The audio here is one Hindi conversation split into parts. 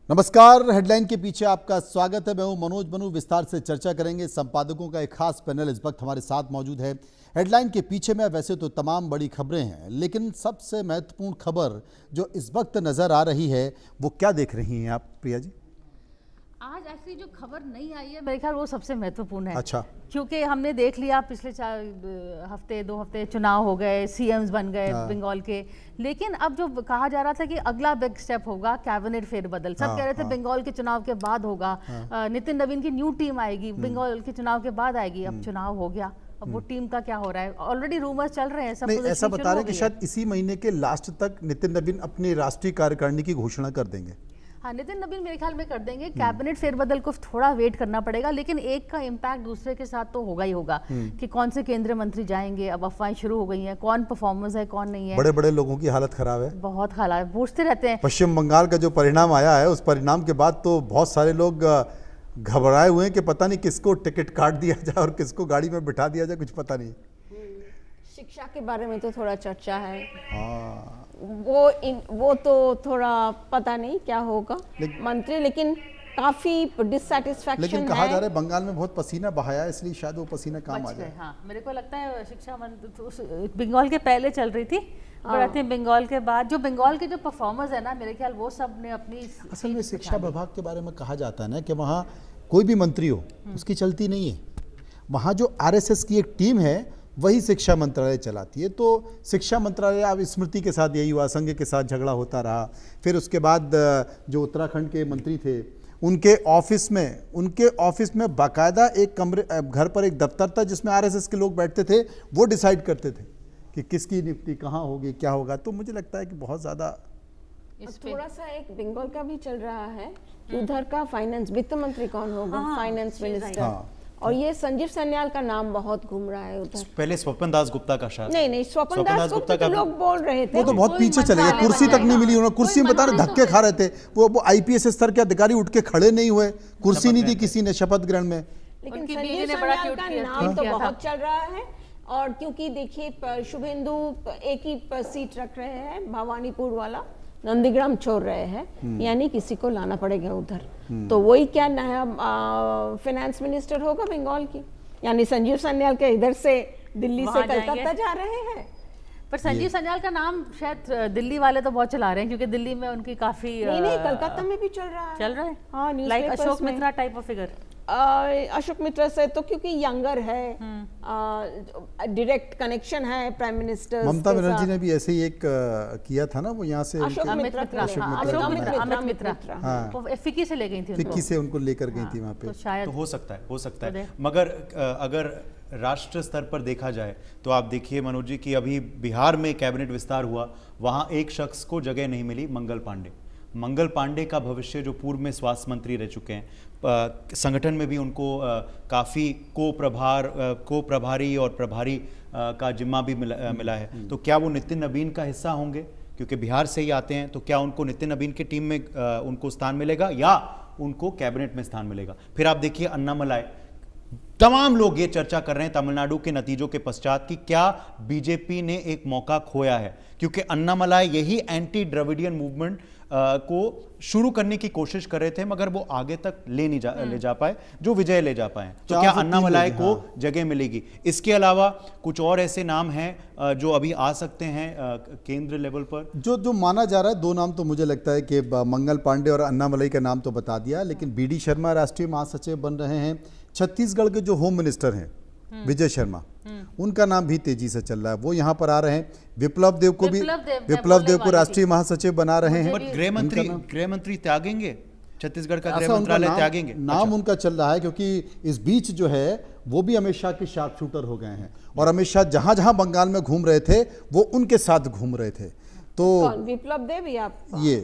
नमस्कार, हेडलाइन के पीछे आपका स्वागत है। मैं हूं मनोज बनू। विस्तार से चर्चा करेंगे। संपादकों का एक खास पैनल इस वक्त हमारे साथ मौजूद है। हेडलाइन के पीछे में वैसे तो तमाम बड़ी खबरें हैं, लेकिन सबसे महत्वपूर्ण खबर जो इस वक्त नजर आ रही है वो क्या देख रही हैं आप प्रिया जी? आज ऐसी जो खबर नहीं आई है मेरे ख्याल वो सबसे महत्वपूर्ण है। अच्छा। क्योंकि हमने देख लिया पिछले 2 हफ्ते चुनाव हो गए, सीएम्स बन गए बंगाल के, लेकिन अब जो कहा जा रहा था कि अगला बिग स्टेप होगा कैबिनेट फेरबदल। सब कह रहे थे बंगाल के चुनाव के बाद होगा, नितिन नवीन की न्यू टीम आएगी, बंगाल के चुनाव के बाद आएगी। अब चुनाव हो गया, अब वो टीम का क्या हो रहा है? ऑलरेडी रूमर्स चल रहे हैं, सब नहीं, ऐसा बता रहे कि शायद इसी महीने के लास्ट तक नितिन नवीन अपनी राष्ट्रीय कार्यकारिणी की घोषणा कर देंगे। हाँ, नितिन नवीन मेरे ख्याल में कर देंगे। कैबिनेट फेरबदल को थोड़ा वेट करना पड़ेगा, लेकिन एक का इम्पैक्ट दूसरे के साथ तो होगा ही होगा कि कौन से केंद्रीय मंत्री जाएंगे। अब अफवाहें शुरू हो गई हैं, कौन परफॉर्मर्स है कौन नहीं है। बड़े बड़े लोगों की हालत खराब है, बहुत हालत पूछते रहते हैं। पश्चिम बंगाल का जो परिणाम आया है, उस परिणाम के बाद तो बहुत सारे लोग घबराए हुए हैं कि पता नहीं किसको टिकट काट दिया जाए और किसको गाड़ी में बिठा दिया जाए, कुछ पता नहीं। शिक्षा के बारे में तो थोड़ा चर्चा है। हाँ, वो तो थोड़ा पता नहीं क्या होगा मंत्री, लेकिन काफी डिससैटिस्फैक्शन है। लेकिन कहा जा रहा है बंगाल में बहुत पसीना बहाया, इसलिए शायद वो पसीना काम आ जाए। हाँ, मेरे को लगता है शिक्षा मंत्री बंगाल के पहले चल रही थी, बट आई थिंक बंगाल के बाद जो बंगाल के जो परफॉर्मर्स है ना, मेरे ख्याल वो सब ने अपनी असल में शिक्षा विभाग के बारे में कहा जाता है ना कि वहाँ कोई भी मंत्री हो उसकी चलती नहीं है। वहाँ जो आरएसएस की एक टीम है वही शिक्षा मंत्रालय चलाती है। तो शिक्षा मंत्रालय, अब स्मृति के साथ यही हुआ, संघ के साथ झगड़ा होता रहा। फिर उसके बाद जो उत्तराखंड के मंत्री थे उनके ऑफिस में बाकायदा एक कमरे, घर पर एक दफ्तर था जिसमें आरएसएस के लोग बैठते थे, वो डिसाइड करते थे कि किसकी नियुक्ति कहाँ होगी, क्या होगा। तो मुझे लगता है कि बहुत ज़्यादा थोड़ा सा एक बंगाल का भी चल रहा है, उधर का फाइनेंस वित्त मंत्री कौन होगा, फाइनेंस मिनिस्टर। और ये संजीव सान्याल का नाम बहुत घूम रहा है उधर। पहले स्वपन दास गुप्ता का शायद नहीं, स्वपन दास गुप्ता का लोग बोल रहे थे, वो तो बहुत पीछे चले गए, कुर्सी तक नहीं मिली उन्हें। कुर्सी में बता रहे धक्के खा रहे थे। वो आईपीएस स्तर के अधिकारी उठ के खड़े नहीं हुए, कुर्सी नहीं दी किसी ने शपथ ग्रहण में। लेकिन संजीव सान्याल का नाम तो बहुत चल रहा है। और क्योंकि देखिए शुभेंदु एक ही सीट रख रहे हैं, भवानीपुर वाला, नंदीग्राम छोड़ रहे हैं, यानी किसी को लाना पड़ेगा उधर। तो वही क्या नया फाइनेंस मिनिस्टर होगा बंगाल की, यानी संजीव सान्याल के इधर से दिल्ली से कलकत्ता जा रहे हैं। पर संजीव सान्याल का नाम शायद दिल्ली वाले तो बहुत चला रहे हैं, क्योंकि दिल्ली में उनकी काफी नहीं कलकत्ता में भी चल रहा है। हाँ, like Ashok Mitra type of figure. Ashok Mitra से तो क्योंकि यंगर है, डायरेक्ट कनेक्शन है प्राइम मिनिस्टर। ममता बनर्जी ने भी ऐसे ही एक किया था ना, वो यहाँ से अमित मित्रा फिक्की से ले गई थी, फिक्की से उनको लेकर गई थी वहाँ पे। तो शायद हो सकता है। मगर अगर राष्ट्र स्तर पर देखा जाए तो आप देखिए मनोज जी कि अभी बिहार में कैबिनेट विस्तार हुआ, वहाँ एक शख्स को जगह नहीं मिली, मंगल पांडे का भविष्य जो पूर्व में स्वास्थ्य मंत्री रह चुके हैं, संगठन में भी उनको काफ़ी को प्रभारी और प्रभारी का जिम्मा भी मिला है। तो क्या वो नितिन नवीन का हिस्सा होंगे, क्योंकि बिहार से ही आते हैं? तो क्या उनको नितिन नवीन की टीम में उनको स्थान मिलेगा या उनको कैबिनेट में स्थान मिलेगा? फिर आप देखिए अन्नामलाई, तमाम लोग ये चर्चा कर रहे हैं तमिलनाडु के नतीजों के पश्चात कि क्या बीजेपी ने एक मौका खोया है, क्योंकि अन्नामलाई यही एंटी द्रविडियन मूवमेंट को शुरू करने की कोशिश कर रहे थे, मगर वो आगे तक ले जा पाए, जो विजय ले जा पाए। तो क्या अन्नामलाई को जगह मिलेगी? इसके अलावा कुछ और ऐसे नाम हैं जो अभी आ सकते हैं केंद्र लेवल पर, जो माना जा रहा है। दो नाम तो मुझे लगता है कि मंगल पांडे और अन्नामलाई का नाम तो बता दिया, लेकिन बीडी शर्मा राष्ट्रीय महासचिव बन रहे हैं। छत्तीसगढ़ के जो होम मिनिस्टर हैं विजय शर्मा, उनका नाम भी तेजी से चल रहा है, वो यहाँ पर आ रहे हैं। विप्लव देव को राष्ट्रीय महासचिव बना रहे हैं। गृह मंत्री त्यागेंगे, छत्तीसगढ़ का गृह मंत्रालय त्यागेंगे, नाम उनका चल रहा है, क्योंकि इस बीच जो है वो भी अमित शाह के शार्प शूटर हो गए हैं, और अमित शाह जहां जहां बंगाल में घूम रहे थे वो उनके साथ घूम रहे थे। तो विप्लव देव या ये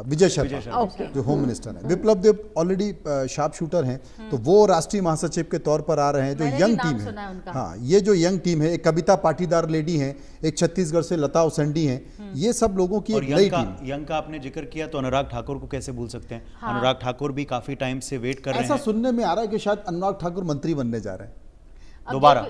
विजय शर्मा जो होम मिनिस्टर हैं, विप्लव देव ऑलरेडी शार्प शूटर हैं, तो वो राष्ट्रीय महासचिव के तौर पर आ रहे हैं। जो यंग टीम है, हाँ, ये जो यंग टीम है, एक कविता पाटीदार लेडी हैं, एक छत्तीसगढ़ से लता उसेंडी हैं, ये सब लोगों की एक नई टीम। यंग का आपने जिक्र किया तो अनुराग ठाकुर को कैसे भूल सकते हैं? अनुराग ठाकुर भी काफी टाइम से वेट कर रहे हैं। ऐसा सुनने में आ रहा है कि शायद अनुराग ठाकुर मंत्री बनने जा रहे हैं दोबारा।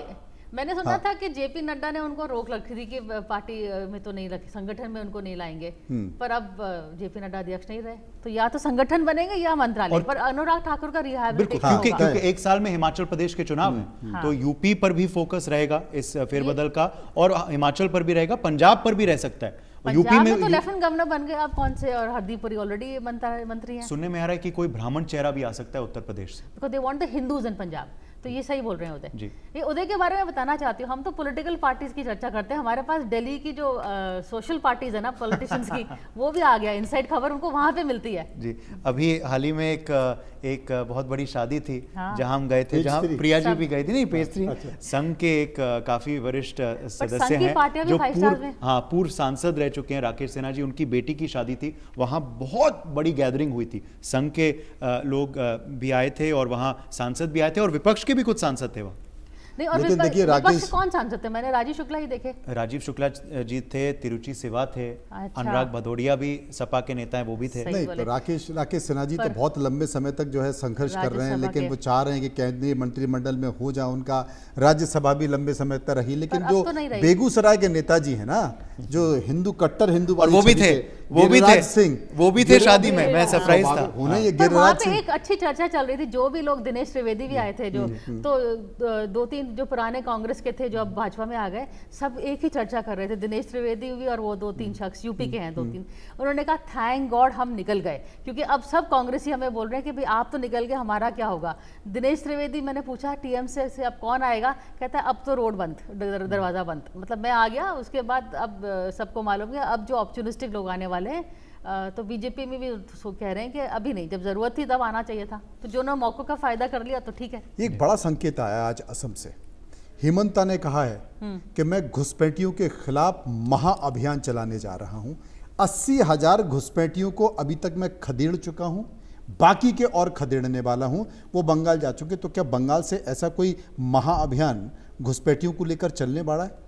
मैंने सुना था कि जेपी नड्डा ने उनको रोक रखी थी कि पार्टी में तो नहीं रखी, संगठन में उनको नहीं लाएंगे, पर अब जेपी नड्डा अध्यक्ष नहीं रहे, तो या तो संगठन बनेंगे या मंत्रालय। पर अनुराग ठाकुर का रिहैबिलिटेशन बिल्कुल, क्योंकि एक साल में हिमाचल प्रदेश के चुनाव हैं, तो यूपी पर भी फोकस रहेगा इस फेरबदल का, और हिमाचल पर भी रहेगा, पंजाब पर भी रह सकता है। यूपी में तो लेफ्टिनेंट गवर्नर बन गए आप कौन से, और हरदीप पुरी ऑलरेडी मंत्री हैं। सुनने में आ रहा है कि कोई ब्राह्मण चेहरा भी आ सकता है उत्तर प्रदेश से, because they want the Hindus in Punjab. तो ये सही बोल रहे हैं उदय जी। ये उदय के बारे में बताना चाहती हूँ। हम तो पॉलिटिकल पार्टीज की चर्चा करते हैं, हमारे पास दिल्ली की जो सोशल पार्टीज है ना पॉलिटिशियंस की, वो भी आ गया, इनसाइड खबर उनको वहां पे मिलती है। जी, अभी हाल ही में एक बहुत बड़ी शादी थी, हाँ। जहां हम गए थे, जहां प्रिया जी भी गई थी, नहीं पेज 3, अच्छा। संघ के एक काफी वरिष्ठ सदस्य संघ की हैं पार्टियां भी जो 5 स्टार में। पूर्व सांसद रह चुके हैं, राकेश सिन्हा जी, उनकी बेटी की शादी थी, वहां बहुत बड़ी गैदरिंग हुई थी, संघ के लोग भी आए थे और वहां सांसद भी आए थे और विपक्ष के भी कुछ सांसद थे वहां। नहीं, और लेकिन देखिए विपक्ष से कौन सांसद थे? मैंने राजीव शुक्ला ही देखे। राजीव शुक्ला जी थे, तिरुचि सिवा थे, अच्छा। अनुराग भदौड़िया भी सपा के नेता हैं, वो भी थे। सही नहीं, बोले। तो राकेश सिन्हा जी तो बहुत लंबे समय तक जो है संघर्ष कर रहे हैं, राज्यसभा लेकिन के। वो चाह रहे हैं कि केंद्रीय मंत्रिमंडल में हो जाए उनका, राज्यसभा भी लंबे समय तक रही, लेकिन पर अब जो तो नहीं रही। बेगूसराय के नेताजी हैं ना, जो हिंदू कट्टर हिंदू और वो भी थे, वो भी थे शादी में, मैं सरप्राइज था। होना ये पर वहाँ गिरिराज पे सिंह। एक अच्छी चर्चा चल रही थी, जो भी लोग, दिनेश त्रिवेदी भी आए थे जो, तो 2-3 जो पुराने कांग्रेस के थे जो अब भाजपा में आ गए, सब एक ही चर्चा कर रहे थे, दिनेश त्रिवेदी भी और वो 2-3 शख्स यूपी के हैं 2-3। उन्होंने कहा थैंक गॉड हम निकल गए, क्योंकि अब सब कांग्रेसी हमें बोल रहे हैं कि भाई आप तो निकल गए, हमारा क्या होगा। दिनेश त्रिवेदी, मैंने पूछा टीएमसी से अब कौन आएगा, कहता है अब तो रोड बंद, दरवाजा बंद, मतलब मैं आ गया, उसके बाद अब सबको मालूम है अब जो ऑप्चुनिस्टिक लोग आने वाले हैं। तो बीजेपी में भी कह रहे हैं कि अभी नहीं, जब जरूरत थी तब आना चाहिए था, तो जो ना मौकों का फायदा कर लिया तो ठीक है। एक बड़ा संकेत आया आज असम से, हिमंता ने कहा है कि मैं घुसपैठियों के खिलाफ महाअभियान चलाने जा रहा हूं, 80,000 घुसपैठियों को अभी तक मैं खदेड़ चुका हूं, बाकी के और खदेड़ने वाला हूं। वो बंगाल जा चुके, तो क्या बंगाल से ऐसा कोई महाअभियान घुसपैठियों को लेकर चलने वाला है?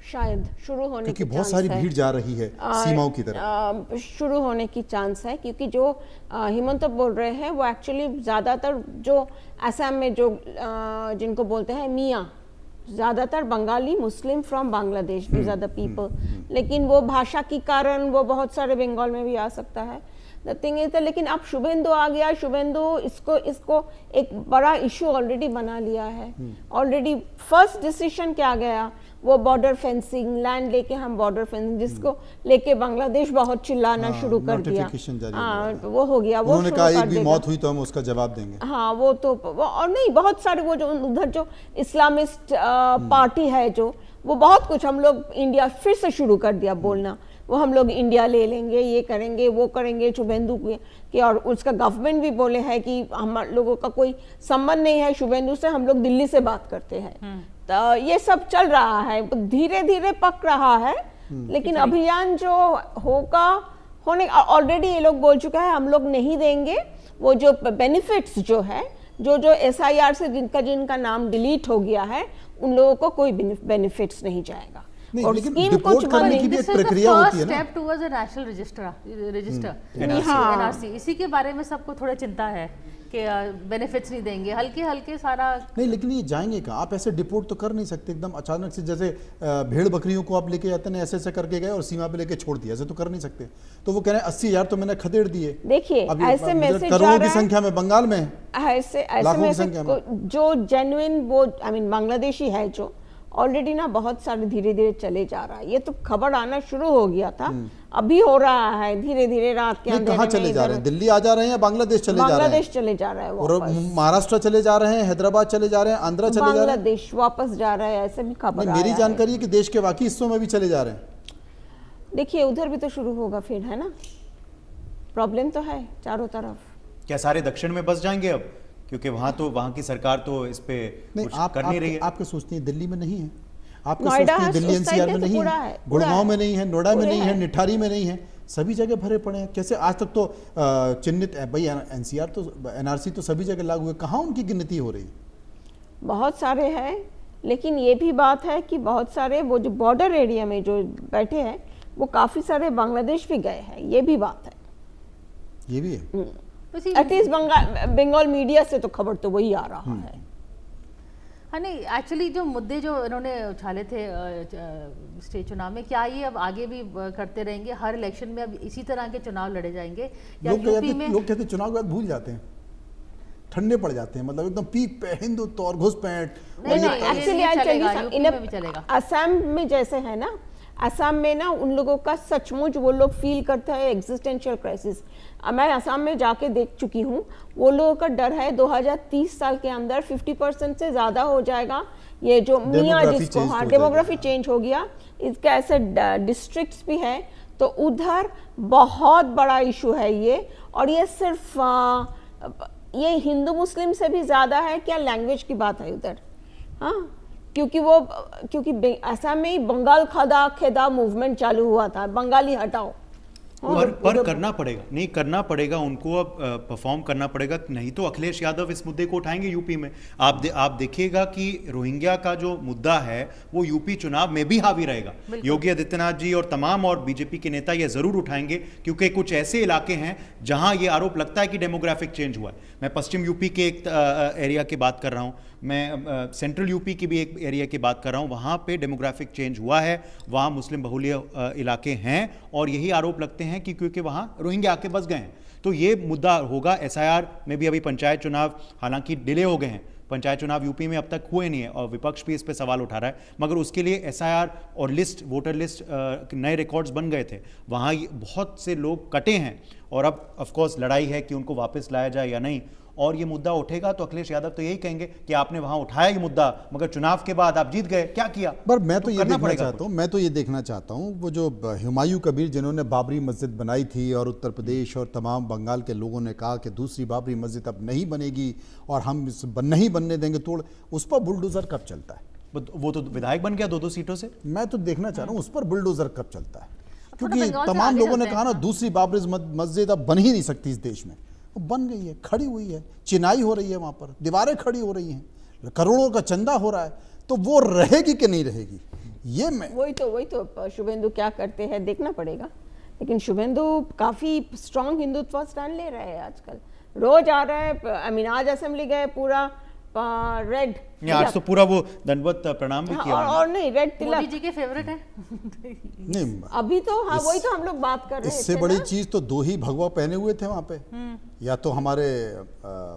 शायद शुरू होने क्योंकि की बहुत सारी भीड़ जा रही है सीमाओं की तरफ। शुरू होने की चांस है, क्योंकि जो हिमंत बोल रहे हैं वो एक्चुअली ज़्यादातर जो असम में जो जिनको बोलते हैं मियाँ, ज़्यादातर Bengali Muslim from Bangladesh, these are the people, लेकिन वो भाषा के कारण वो बहुत सारे बंगाल में भी आ सकता है। द थिंग इज, लेकिन अब शुभेंदु आ गया, शुभेंदु इसको एक बड़ा इशू ऑलरेडी बना लिया है। ऑलरेडी फर्स्ट डिसीजन क्या गया, वो बॉर्डर फेंसिंग, लैंड लेके हम बॉर्डर फेंसिंग, जिसको लेके बांग्लादेश बहुत चिल्लाना शुरू कर दिया। वो हो गया, वो उन्होंने कहा एक भी मौत हुई तो हम उसका जवाब देंगे। हाँ, वो तो और नहीं, बहुत सारे वो जो उधर जो इस्लामिस्ट पार्टी है जो, वो बहुत कुछ हम लोग इंडिया फिर से शुरू कर दिया बोलना, वो हम लोग इंडिया ले लेंगे, ये करेंगे, वो करेंगे, शुभेंदु के, और उसका गवर्नमेंट भी बोले है कि हम लोगों का कोई संबंध नहीं है शुभेंदु से, हम लोग दिल्ली से बात करते हैं। तो ये सब चल रहा है, धीरे धीरे पक रहा है, लेकिन अभियान जो होने ऑलरेडी ये लोग बोल चुका है हम लोग नहीं देंगे। वो जो बेनिफिट्स जो है, जो SIR से जिनका नाम डिलीट हो गया है, उन लोगों को कोई बेनिफिट्स नहीं जाएगा। नहीं, और लेकिन स्कीम रिपोर्ट कुछ करने की भी एक प्रक्रिया होती है ना। Step towards a national register हाँ। NRC, इसी के बारे में सबको थोड़ा चिंता है कि बेनिफिट्स नहीं देंगे, हल्के हल्के सारा। नहीं, लेकिन ये जाएंगे कहाँ? आप ऐसे डिपोर्ट तो कर नहीं सकते एकदम अचानक से, जैसे भेड़ बकरियों को आप लेके जाते हैं ऐसे ऐसे करके गए और सीमा पे लेके छोड़ दिया, ऐसे तो कर नहीं सकते। तो वो कह रहे हैं 80,000 तो मैंने खदेड़ दिए। देखिए, ऐसे मैसेज करोड़ों की संख्या में बंगाल में है, ऐसे लाखों की संख्या में। जो जेन्युइन वो बांग्लादेशी है जो ऑलरेडी ना बहुत सारे धीरे धीरे चले जा रहा है। ये तो खबर आना शुरू हो गया था, अभी हो रहा है धीरे धीरे रात के अंधेरे में। कहाँ चले जा रहे हैं? दिल्ली आ जा रहे हैं या बांग्लादेश चले जा रहे हैं? बांग्लादेश चले जा रहा है, और महाराष्ट्र चले जा रहे हैं, हैदराबाद चले जा रहे हैं, आंध्रा चले जा रहे हैं, बांग्लादेश वापस जा रहा है, ऐसे भी खबर मेरी जानकारी है कि देश के बाकी हिस्सों में भी चले जा रहे हैं। देखिए, उधर भी तो शुरू होगा फिर, है ना? प्रॉब्लम तो है चारों तरफ। क्या सारे दक्षिण में बस जाएंगे अब? क्योंकि वहां की सरकार तो इस पे कुछ कर नहीं रही है। आप क्या सोचती हैं दिल्ली में नहीं है? आप क्या सोचती हैं दिल्ली NCR में नहीं है, गुड़गांव में नहीं है, नोएडा में नहीं है, निठारी में नहीं है, सभी जगह भरे पड़े हैं। कैसे आज तक तो चिन्हित भाई NCR तो NRC तो सभी जगह लागू है, कहाँ उनकी गिनती हो रही है? बहुत सारे हैं, लेकिन ये भी बात है कि बहुत सारे वो जो बॉर्डर एरिया में जो बैठे हैं वो काफी सारे बांग्लादेश भी गए हैं, ये भी बात है। ये भी है एटलीस्ट बंगाल मीडिया से तो खबर तो वही आ रहा है। हाँ नहीं, एक्चुअली जो मुद्दे जो इन्होंने उछाले थे स्टेट चुनाव में, क्या ये अब आगे भी करते रहेंगे? हर इलेक्शन में अब इसी तरह के चुनाव लड़े जाएंगे या यूपी में? लोग कहते चुनाव के बाद भूल जाते हैं, ठंडे पड़ जाते हैं, मतलब एकदम पीक पे हिंदुत्व और घुसपैठ। एक्चुअली असम में जैसे है ना, असम में ना उन लोगों का सचमुच वो लोग फील करते हैं एग्जिस्टेंशियल क्राइसिस। मैं असम में जाके देख चुकी हूँ, वो लोगों का डर है 2030 साल के अंदर 50% से ज़्यादा हो जाएगा ये जो मियाँ जिसको, हाँ डेमोग्राफी चेंज हो गया। इसके ऐसे डिस्ट्रिक्ट्स भी हैं, तो उधर बहुत बड़ा इशू है ये। और ये सिर्फ ये हिंदू मुस्लिम से भी ज़्यादा है क्या लैंग्वेज की बात है उधर, हाँ, क्योंकि असम में बंगाल खेदा मूवमेंट चालू हुआ था, बंगाली हटाओ। पर करना पड़ेगा, नहीं करना पड़ेगा उनको, अब परफॉर्म करना पड़ेगा, नहीं तो अखिलेश यादव इस मुद्दे को उठाएंगे यूपी में। आप देखिएगा कि रोहिंग्या का जो मुद्दा है वो यूपी चुनाव में भी हावी रहेगा। योगी आदित्यनाथ जी और तमाम और बीजेपी के नेता ये जरूर उठाएंगे, क्योंकि कुछ ऐसे इलाके हैं जहां ये आरोप लगता है कि डेमोग्राफिक चेंज हुआ है। मैं पश्चिम यूपी के एक एरिया की बात कर रहा हूं, मैं सेंट्रल यूपी की भी एक एरिया की बात कर रहा हूं, वहां पे डेमोग्राफिक चेंज हुआ है, वहां मुस्लिम बहुल्य इलाके हैं और यही आरोप लगते हैं कि क्योंकि वहां रोहिंग्या आके बस गए हैं। तो ये मुद्दा होगा। एसआईआर में भी अभी पंचायत चुनाव हालांकि डिले हो गए हैं, पंचायत चुनाव यूपी में अब तक हुए नहीं है और विपक्ष भी इस पे सवाल उठा रहा है, मगर उसके लिए एसआईआर और लिस्ट, वोटर लिस्ट, नए रिकॉर्ड्स बन गए थे, वहाँ बहुत से लोग कटे हैं और अब ऑफकोर्स लड़ाई है कि उनको वापस लाया जाए या नहीं। और ये मुद्दा उठेगा तो अखिलेश यादव तो यही कहेंगे कि आपने वहां उठाया ये मुद्दा, मगर चुनाव के बाद आप जीत गए, क्या किया? पर मैं तो ये देखना चाहता हूँ वो जो हुमायूं कबीर जिन्होंने बाबरी मस्जिद बनाई थी और उत्तर प्रदेश और तमाम बंगाल के लोगों ने कहा कि दूसरी बाबरी मस्जिद अब नहीं बनेगी और हम नहीं बनने देंगे तोड़, उस पर बुलडोजर कब चलता है? वो तो विधायक बन गया 2-2 सीटों से। मैं तो देखना चाह रहा हूँ उस पर बुलडोजर कब चलता है, क्योंकि तमाम लोगों ने कहा ना दूसरी बाबरी मस्जिद अब बन ही नहीं सकती इस देश में। बन गई है, खड़ी हुई है, चिनाई हो रही है, वहां पर दीवारें खड़ी हो रही हैं, करोड़ों का चंदा हो रहा है, तो वो रहेगी कि नहीं रहेगी? ये मैं वही तो शुभेंदु क्या करते हैं देखना पड़ेगा। लेकिन शुभेंदु काफी स्ट्रांग हिंदुत्व स्टैंड ले रहे हैं आजकल, रोज आ रहा है। अमीन आज असेंबली गए, पूरा रेड, आज तो पूरा वो दंडवत प्रणाम भी किया और नहीं रेड तिलक मोदी जी के फेवरेट है। नहीं अभी तो हाँ वही तो हम लोग बात कर रहे थे। इससे बड़ी चीज तो 2 ही भगवा पहने हुए थे वहां पे, या तो हमारे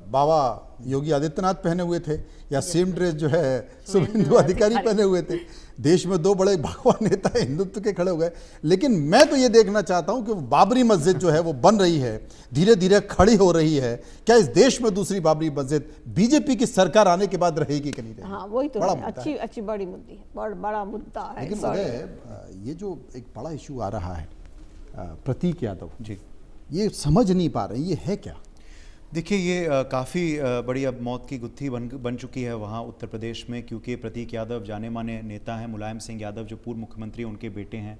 बाबा योगी आदित्यनाथ पहने हुए थे या सेम ड्रेस जो है शुभेंदु अधिकारी पहने हुए थे। देश में 2 बड़े भगवा नेता हिंदुत्व के खड़े हो गए। लेकिन मैं तो ये देखना चाहता हूं कि बाबरी मस्जिद जो है वो बन रही है, धीरे धीरे खड़ी हो रही है। क्या इस देश में दूसरी बाबरी मस्जिद बीजेपी की सरकार आने के बाद रहेगी कि नहीं रहेगी? हाँ वही तो अच्छी बड़ी मुद्दी है, बड़ा मुद्दा है। लेकिन ये जो एक बड़ा इशू आ रहा है प्रतीक यादव जी, ये समझ नहीं पा रहे ये है क्या? देखिए ये काफ़ी बड़ी अब मौत की गुत्थी बन चुकी है वहाँ उत्तर प्रदेश में, क्योंकि प्रतीक यादव जाने माने नेता हैं। मुलायम सिंह यादव जो पूर्व मुख्यमंत्री उनके बेटे हैं,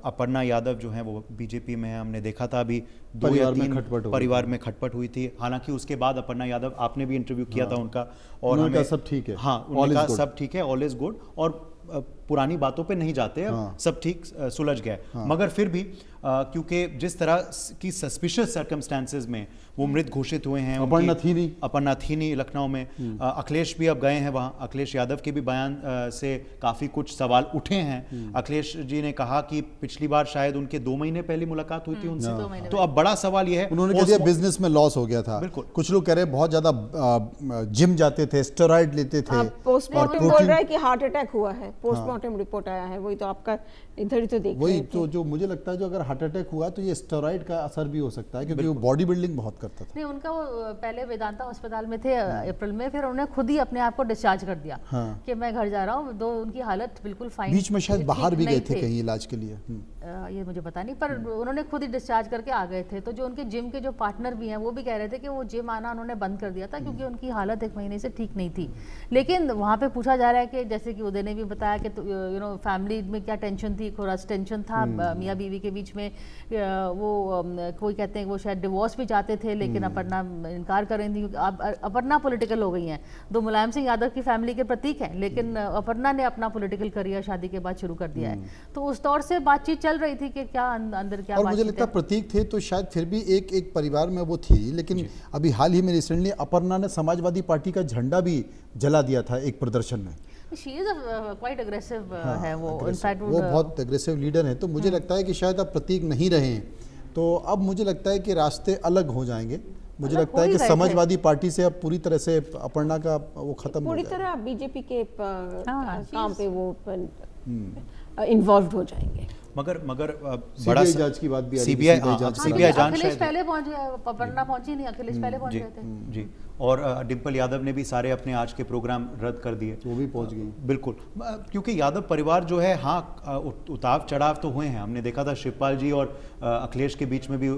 अपर्णा यादव जो हैं वो बीजेपी में है। हमने देखा था अभी 2 या 3 परिवार में खटपट हुई थी। हालांकि उसके बाद अपर्णा यादव, आपने भी इंटरव्यू किया था उनका, और हमें सब ठीक है, हाँ उनका सब ठीक है, ऑल इज गुड, और पुरानी बातों पे नहीं जाते, सब ठीक सुलझ गए। मगर फिर भी क्योंकि जिस तरह की सस्पिशियस सर्कमस्टेंसेस में वो मृत घोषित हुए हैं, अपर्णा थी नहीं लखनऊ में, अखिलेश भी अब गए हैं वहाँ, अखिलेश यादव के भी बयान से काफ़ी कुछ सवाल उठे हैं। अखिलेश जी ने कहा कि पिछली बार शायद उनके 2 महीने पहले मुलाकात हुई थी उनसे, तो अब बड़ा सवाल ये है, उन्होंने कह दिया बिजनेस में लॉस हो गया था। बिल्कुल, कुछ लोग कह रहे बहुत ज्यादा जिम जाते थे, स्टेरॉइड लेते थे, पोस्टमार्टम बोल रहा है कि हार्ट अटैक हुआ है, पोस्टमार्टम रिपोर्ट आया है। वही तो आपका इधर ही तो देख वही तो जो मुझे लगता है जो अगर हार्ट अटैक हुआ तो ये स्टेरॉइड का असर भी हो सकता है, क्योंकि वो बॉडी बिल्डिंग बहुत करता था। नहीं, उनका वो पहले वेदांता अस्पताल में थे अप्रैल में, फिर उन्होंने खुद ही अपने आप को डिस्चार्ज कर दिया कि मैं घर जा रहा हूँ। उनकी हालत बिल्कुल फाइन, बीच में शायद बाहर भी गए थे कहीं इलाज के लिए, ये मुझे पता नहीं, पर उन्होंने खुद ही डिस्चार्ज करके आ गए थे। तो जो उनके जिम के जो पार्टनर भी हैं वो भी कह रहे थे कि वो जिम आना उन्होंने बंद कर दिया था क्योंकि उनकी हालत 1 महीने से ठीक नहीं थी। लेकिन वहाँ पे पूछा जा रहा है कि जैसे कि उदय ने भी बताया कि तो फैमिली में क्या टेंशन थी, थोड़ा टेंशन था मियाँ बीवी के बीच में। वो कोई कहते हैं वो शायद डिवोर्स भी चाहते थे, लेकिन अपर्णा इनकार कर रही थी। अब अपर्णा पॉलिटिकल हो गई हैं, दो मुलायम सिंह यादव की फैमिली के प्रतीक हैं, लेकिन अपर्णा ने अपना पॉलिटिकल करियर शादी के बाद शुरू कर दिया है। तो उस दौर से बातचीत चल रही थी कि क्या अंदर क्या और मुझे बातचीत लगता है प्रतीक थे तो शायद फिर भी एक परिवार में वो थी, लेकिन अभी हाल ही में रिसेंटली अपर्णा ने समाजवादी पार्टी का झंडा भी जला दिया था एक प्रदर्शन में। शी इज क्वाइट अग्रेसिव है वो, aggressive। इनफैक्ट वो बहुत एग्रेसिव लीडर हैं, तो मुझे लगता है कि शायद अब प्रतीक नहीं रहे हैं, तो अब मुझे लगता है कि रास्ते अलग हो जाएंगे। मुझे अलग लगता हो है ही कि गए थे। समाजवादी पार्टी से अब पूरी तरह से अपर्णा का वो खत्म हो पूरी जाएगा। तरह बीजेपी के हाँ, काम पे वो इन्वॉल्व हो जाएंगे। मगर CBI जांच की बात भी आ रही थी, सीबीआई CBI जांच की सीबीआई बात। जांच अखिलेश शायद पहले पहुंच गए, अपर्णा पहुंची नहीं, अखिलेश पहले पहुंच जी गए थे। जी। और डिम्पल यादव ने भी सारे अपने आज के प्रोग्राम रद्द कर दिए। वो भी पहुंच गई। बिल्कुल, क्योंकि यादव परिवार जो है, हाँ उतार चढ़ाव तो हुए हैं। हमने देखा था शिवपाल जी और अखिलेश के बीच में भी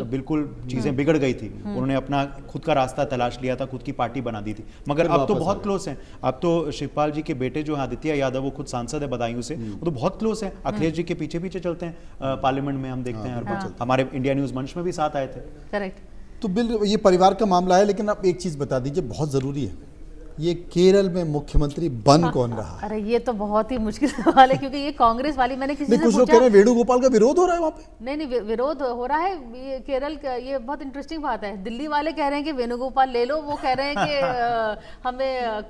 बिल्कुल चीज़ें बिगड़ गई थी। उन्होंने अपना खुद का रास्ता तलाश लिया था, खुद की पार्टी बना दी थी, मगर अब तो बहुत क्लोज हैं। अब तो शिवपाल जी के बेटे जो आदित्य यादव, वो खुद सांसद है बदायूं से, वो तो बहुत क्लोज हैं। अखिलेश जी के पीछे पीछे चलते हैं पार्लियामेंट में, हम देखते हैं हर बार। हमारे इंडिया न्यूज़ मंच में भी साथ आए थे। करेक्ट। तो बिल ये परिवार का मामला है, लेकिन आप एक चीज़ बता दीजिए, बहुत ज़रूरी है, ये केरल में मुख्यमंत्री बन कौन रहा है? अरे ये तो बहुत ही मुश्किल सवाल है, क्योंकि ये कांग्रेस वाली, मैंने किसी से कुछ लोग पूछा। कह रहे हैं वेणुगोपाल का विरोध हो रहा है वहाँ पे। नहीं, विरोध हो रहा है। ये केरल का, ये बहुत इंटरेस्टिंग बात है। दिल्ली वाले कह रहे हैं कि वेणुगोपाल ले लो, वो कह रहे हैं कि हमें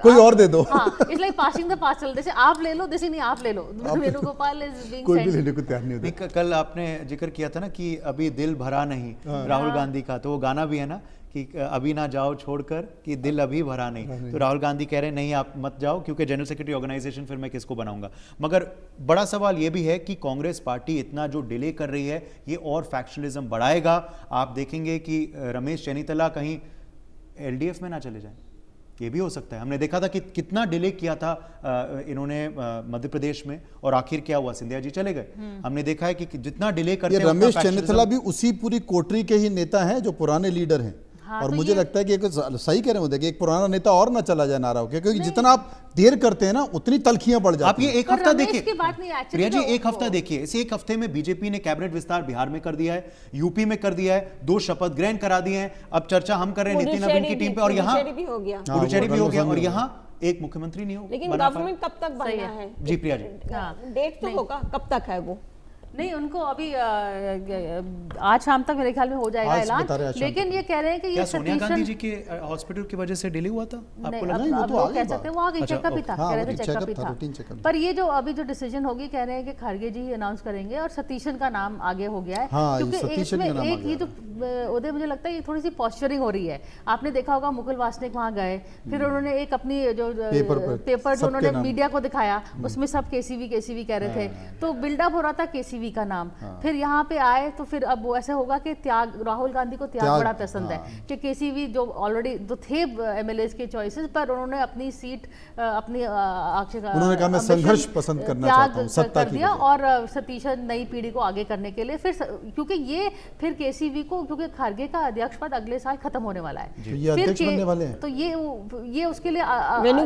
कोई और दे दो। हाँ, इसलिए पासिंग द पार्सल, जैसे आप ले लो, जैसे नहीं आप ले लो। वेणुगोपाल इज बीइंग कोई भी लेने को तैयार नहीं होता। नहीं, कल आपने जिक्र किया था ना कि अभी दिल भरा नहीं, राहुल गांधी का, तो वो गाना भी है ना कि अभी ना जाओ छोड़कर, कि दिल अभी भरा नहीं। तो राहुल गांधी कह रहे हैं नहीं आप मत जाओ, क्योंकि जनरल सेक्रेटरी ऑर्गेनाइजेशन फिर मैं किसको बनाऊंगा। मगर बड़ा सवाल ये भी है कि कांग्रेस पार्टी इतना जो डिले कर रही है, ये और फैक्शनलिज्म बढ़ाएगा। आप देखेंगे कि रमेश चेन्नीतला कहीं एलडीएफ में ना चले जाएं, ये भी हो सकता है। हमने देखा था कि कितना डिले किया था इन्होंने मध्य प्रदेश में, और आखिर क्या हुआ, सिंधिया जी चले गए। हमने देखा है कि जितना डिले करते ये हैं रमेश उतना चन्नीथला भी उसी पूरी कोटरी के ही नेता हैं जो पुराने लीडर हैं। और तो मुझे लगता है कि सही कह रहे हैं कि एक पुराना नेता और ना चला जाए नारा होकर, क्योंकि जितना आप देर करते हैं ना उतनी तलखियां बढ़ जाती आप ये एक हफ्ता देखिए प्रिया जी, एक हफ्ता देखिए, इस एक हफ्ते में बीजेपी ने कैबिनेट विस्तार बिहार में कर दिया है, यूपी में कर दिया है, 2 शपथ ग्रहण करा दिए हैं। अब चर्चा हम कर रहे हैं नितिन नवीन की टीम पे, और यहाँ पुडुचेरी भी हो गया, पुडुचेरी भी हो गया, और यहाँ एक मुख्यमंत्री नहीं हो। लेकिन गवर्नमेंट कब तक बनना है? जी प्रिया जी, डेट तो होगा, कब तक है वो? नहीं, उनको अभी आज शाम तक मेरे ख्याल में हो जाएगा ऐलान। लेकिन ये कह रहे हैं कि ये सोनिया गांधी जी के हॉस्पिटल की वजह से डिले हुआ था, आपको लगा? अब लोग कह सकते हैं, वो आगे चेकअप ही था, कह रहे थे चेकअप ही था। पर ये जो अभी जो डिसीजन होगी, कह रहे हैं कि खड़गे जी ही अनाउंस करेंगे, और सतीशन का नाम आगे हो गया है। क्योंकि इसमें एक ये जो उदय, मुझे लगता है ये थोड़ी सी पॉस्चरिंग हो रही है। आपने देखा होगा मुकुल वासनिक वहाँ गए, फिर उन्होंने एक अपनी जो पेपर जो उन्होंने मीडिया को दिखाया, उसमें सब केसीवी कह रहे थे, तो बिल्डअप हो रहा था केसीवी का नाम। फिर यहाँ पे आए तो फिर अब वो ऐसे होगा कि त्याग, राहुल गांधी को त्याग बड़ा पसंद है, कि केसीवी जो ऑलरेडी तो थे एमएलएस के चॉइसेस, पर उन्होंने अपनी सीट अपनी उन्होंने कहा मैं संघर्ष पसंद करना चाहता हूं, सत्ता की, और सतीशन नई पीढ़ी को आगे करने के लिए फिर, क्योंकि ये फिर केसीवी को, क्योंकि खड़गे का अध्यक्ष पद अगले साल खत्म होने वाला है, तो ये उसके लिए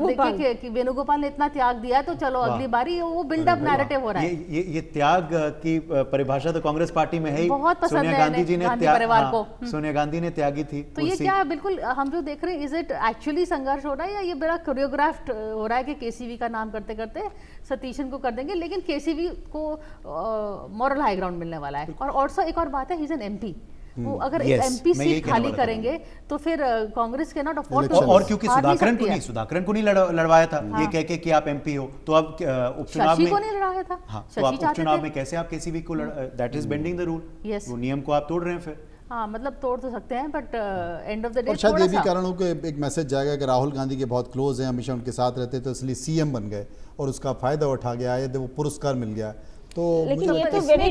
देखिए कि वेणुगोपाल ने इतना त्याग दिया, तो चलो अगली बारी वो बिल्डअप नैरेटिव हो रहा है। ये त्याग की परिभाषा तो कांग्रेस पार्टी में है ही। बहुत पसंद सोनिया गांधी जी ने परिवार को, सोनिया गांधी ने त्यागी थी। तो ये क्या बिल्कुल हम जो देख रहे हैं, इज इट एक्चुअली संघर्ष हो रहा है, या ये बड़ा कोरियोग्राफ्ड हो रहा है कि केसीवी का नाम करते करते सतीशन को कर देंगे, लेकिन केसीवी को मॉरल हाई ग्राउंड मिलने वाला है। और ऑल्सो एक और बात है, ही इज एन एमपी, वो अगर एमपी सीट खाली करेंगे तो फिर कांग्रेस के नॉट अफोर्ड टू, और क्योंकि सुधाकरन को नहीं लड़वाया था, ये कह के कि आप एमपी हो, तो अब उपचुनाव में को नहीं लड़ाया था, तो आप उपचुनाव में कैसे आप केसीवी को, that is bending the rule, वो नियम को आप तोड़ रहे हैं फिर। हाँ, मतलब तोड़ तो सकते हैं, but end of the day और शायद ये भी कारण हो कि एक मैसेज जाएगा कि राहुल गांधी के बहुत क्लोज हैं, हमेशा उनके साथ रहते, तो इसलिए सीएम बन गए और उसका फायदा उठा गया, ये वो पुरस्कार मिल गया। तो लेकिन ये तो वेरी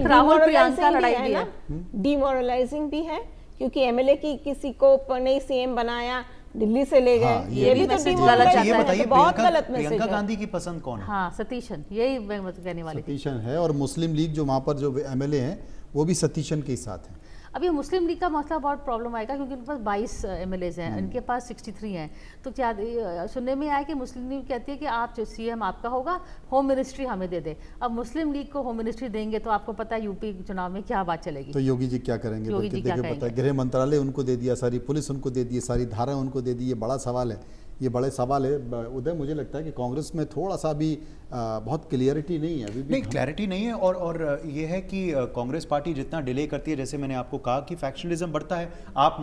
डिमोरलाइजिंग भी है, क्योंकि एमएलए की किसी को नहीं सीएम बनाया, दिल्ली से ले गए, ये भी तो डिमोरलाइजिंग है, बहुत गलत मैसेज है। प्रियंका गांधी की पसंद कौन है? हाँ, सतीशन, यही मैं कहने वाली थी। सतीशन है, और मुस्लिम लीग जो वहाँ पर जो एमएलए हैं वो भी सतीशन के साथ हैं। अब ये मुस्लिम लीग का मसला बहुत प्रॉब्लम आएगा क्योंकि उनके पास 22 MLAs हैं, इनके पास 63 हैं। तो क्या सुनने में आया कि मुस्लिम लीग कहती है कि आप जो CM आपका होगा, होम मिनिस्ट्री हमें दे दे। अब मुस्लिम लीग को होम मिनिस्ट्री देंगे तो आपको पता है यूपी चुनाव में क्या बात चलेगी। तो योगी जी क्या करेंगे? योगी जी क्या देखिए, पता है, गृह मंत्रालय उनको दे दिया, सारी पुलिस उनको दे दी, सारी धारा उनको दे दी। ये बड़ा सवाल है, ये बड़े सवाल है उदय। मुझे लगता है कि कांग्रेस में थोड़ा सा भी बहुत क्लियरिटी नहीं है अभी भी। नहीं, क्लैरिटी नहीं है। और ये है कि कांग्रेस पार्टी जितना डिले करती है, जैसे मैंने आपको कहा कि फैक्शनलिज्म बढ़ता है। आप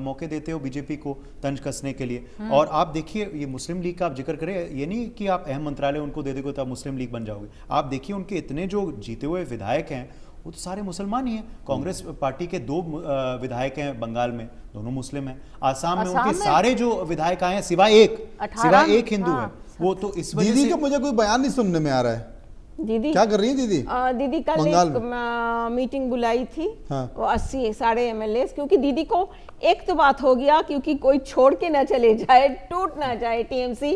मौके देते हो बीजेपी को तंज कसने के लिए। और आप देखिए, ये मुस्लिम लीग का आप जिक्र करें, ये नहीं कि आप अहम मंत्रालय उनको दे दोगे तो आप मुस्लिम लीग बन जाओगे। आप देखिए उनके इतने जो जीते हुए विधायक हैं वो तो सारे मुसलमान ही हैं। कांग्रेस पार्टी के 2 विधायक हैं बंगाल में, दोनों मुस्लिम हैं। आसाम में उनके सारे जो विधायक आए हैं सिवाय एक हिंदू है। वो तो इस वजह से दीदी का मुझे कोई बयान नहीं सुनने में आ रहा है। दीदी क्या कर रही है दीदी? दीदी कल एक मीटिंग बुलाई थी। हाँ। वो 80 सारे MLAs, क्योंकि दीदी को एक तो बात हो गया, क्योंकि कोई छोड़ के ना चले जाए, टूट ना जाए TMC।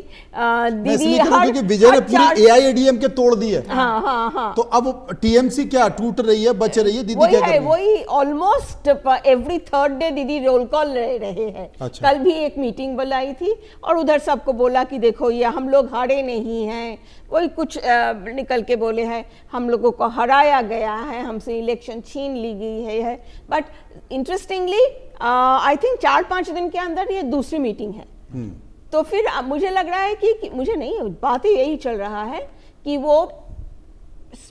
दीदी क्योंकि विजय ने पूरी AIADM के तोड़ दी है। हाँ हाँ हाँ। तो अब TMC क्या टूट रही है, बच रही है? दीदी क्या कर रही है? वही ऑलमोस्ट एवरी थर्ड डे दीदी रोल कॉल ले रहे हैं। अच्छा। कल भी एक मीटिंग बुलाई थी और उधर सबको बोला कि देखो ये हम लोग हारे नहीं हैं। वही कुछ निकल के बोले हैं, हम लोगों को हराया गया है, हमसे इलेक्शन छीन ली गई है। बट इंटरेस्टिंगली आई थिंक 4-5 दिन के अंदर ये दूसरी मीटिंग है। तो फिर मुझे लग रहा है कि मुझे नहीं, बात ही यही चल रहा है कि वो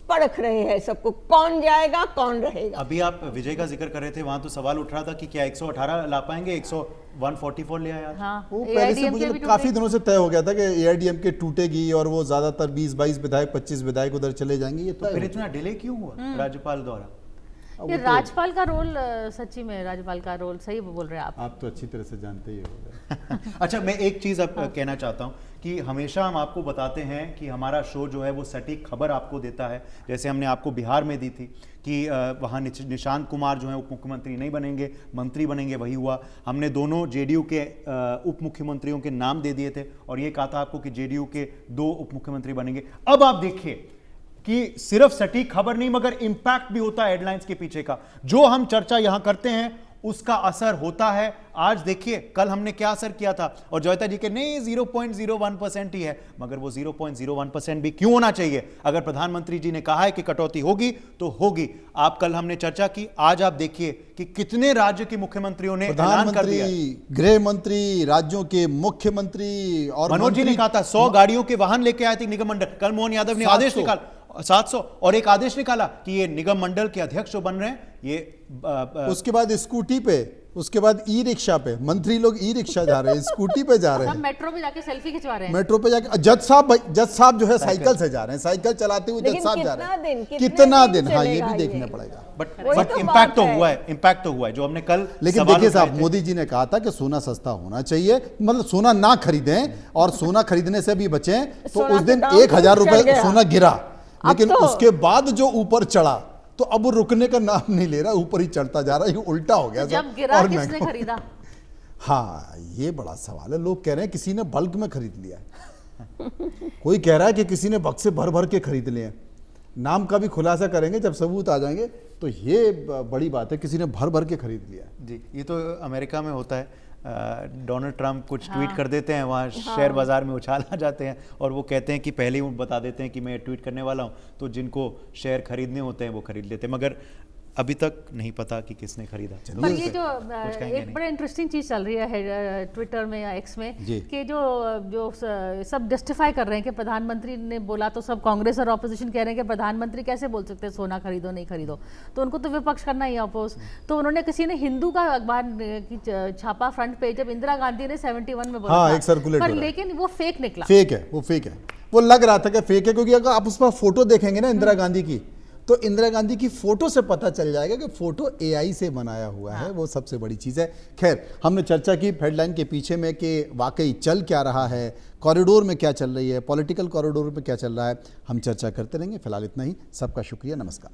परख रहे हैं सबको, कौन जाएगा कौन रहेगा। अभी आप विजय का जिक्र कर रहे थे, वहां तो सवाल उठ रहा था कि क्या 118 ला पाएंगे? 144 ले आया। हाँ, वो पहले से मुझे काफी दिनों से तय हो गया था कि AIADM के टूटेगी और वो ज्यादातर 20-22 विधायक 25 विधायक उधर चले जाएंगे। ये तो फिर इतना डिले क्यों हुआ राज्यपाल द्वारा? ये राज्यपाल का रोल, सच्ची में राज्यपाल का रोल, सही बोल रहे हैं आप तो अच्छी तरह से जानते ही हो। अच्छा, मैं एक चीज अब कहना चाहता हूं कि हमेशा हम आपको बताते हैं कि हमारा शो जो है वो सटीक खबर आपको देता है। जैसे हमने आपको बिहार में दी थी कि वहाँ निशांत कुमार जो है उप मुख्यमंत्री नहीं बनेंगे, मंत्री बनेंगे, वही हुआ। हमने दोनों JDU के उप मुख्यमंत्रियों के नाम दे दिए थे और ये कहा था आपको कि JDU के 2 उप मुख्यमंत्री बनेंगे। अब आप देखिए कि सिर्फ सटीक खबर नहीं मगर इंपैक्ट भी होता है हेडलाइंस के पीछे का। जो हम चर्चा यहां करते हैं उसका असर होता है। आज देखिए, कल हमने क्या असर किया था, और जयता जी के नहीं 0.01% ही है, मगर वो 0.01% भी क्यों होना चाहिए? अगर प्रधानमंत्री जी ने कहा है कि कटौती होगी तो होगी। आप कल हमने चर्चा की, आज आप देखिए कि कितने राज्य के मुख्यमंत्रियों ने ऐलान कर दिया। गृह मंत्री, राज्यों के मुख्यमंत्री और मनोज जी ने कहा था 100 गाड़ियों के वाहन लेके आए थे निगम मंडल। कल मोहन यादव ने आदेश निकाला 700 और एक आदेश निकाला कि ये निगम मंडल के अध्यक्ष जो बन रहे हैं ये उसके बाद स्कूटी पे, उसके बाद ई-रिक्शा पे, मंत्री लोग ई-रिक्शा जा रहे हैं, स्कूटी पे जा रहे हैं, मेट्रो पे जाके सेल्फी खिंचवा रहे हैं, मेट्रो पे जाके जज साहब जो है साइकिल से जा रहे हैं, साइकिल चलाते हुए जज साहब जा रहे हैं। कितना दिन? हाँ, ये भी देखना पड़ेगा। बट इम्पैक्ट तो हुआ है, इम्पैक्ट तो हुआ है जो हमने कल। लेकिन देखिए साहब, मोदी जी ने कहा था कि सोना सस्ता होना चाहिए, मतलब सोना ना खरीदें और सोना खरीदने से भी बचें। तो उस दिन 1000 रुपए सोना गिरा, लेकिन उसके बाद जो ऊपर चढ़ा तो अब वो रुकने का नाम नहीं ले रहा, ऊपर ही चढ़ता जा रहा है। ये उल्टा हो गया। जब गिरा किसने खरीदा? हाँ, ये बड़ा सवाल है। लोग कह रहे हैं किसी ने बल्क में खरीद लिया, कोई कह रहा है कि किसी ने बक्से भर भर के खरीद लिए। नाम का भी खुलासा करेंगे जब सबूत आ जाएंगे। तो ये बड़ी बात है, किसी ने भर भर के खरीद लिया जी। ये तो अमेरिका में होता है। डोनाल्ड ट्रंप कुछ ट्वीट कर देते हैं, वहाँ शेयर बाजार में उछाल आ जाते हैं और वो कहते हैं कि पहले ही वो बता देते हैं कि मैं ट्वीट करने वाला हूँ, तो जिनको शेयर खरीदने होते हैं वो खरीद लेते हैं। मगर अभी तक नहीं पता कि किसने खरीदा। पर ये जो एक बड़ा इंटरेस्टिंग चीज चल रही है ट्विटर में या एक्स में कि जो सब जस्टिफाई कर रहे हैं कि प्रधानमंत्री ने बोला, तो सब कांग्रेस और ऑपोजिशन कह रहे हैं कि प्रधानमंत्री कैसे बोल सकते हैं सोना खरीदो नहीं खरीदो, तो उनको तो विपक्ष करना ही अपोज। तो उन्होंने, किसी ने हिंदू का अखबार की छापा फ्रंट पेज, जब इंदिरा गांधी ने 71 में बोला, हाँ, एक सर्कुलेट पर लेकिन वो फेक निकला। फेक है, वो फेक है। वो लग रहा था कि फेक है, क्योंकि अगर आप उस पर फोटो देखेंगे ना इंदिरा गांधी की, तो इंदिरा गांधी की फोटो से पता चल जाएगा कि फोटो AI से बनाया हुआ है। वो सबसे बड़ी चीज़ है। खैर, हमने चर्चा की हेडलाइन के पीछे में कि वाकई चल क्या रहा है, कॉरिडोर में क्या चल रही है, पॉलिटिकल कॉरिडोर में क्या चल रहा है। हम चर्चा करते रहेंगे। फिलहाल इतना ही। सबका शुक्रिया, नमस्कार।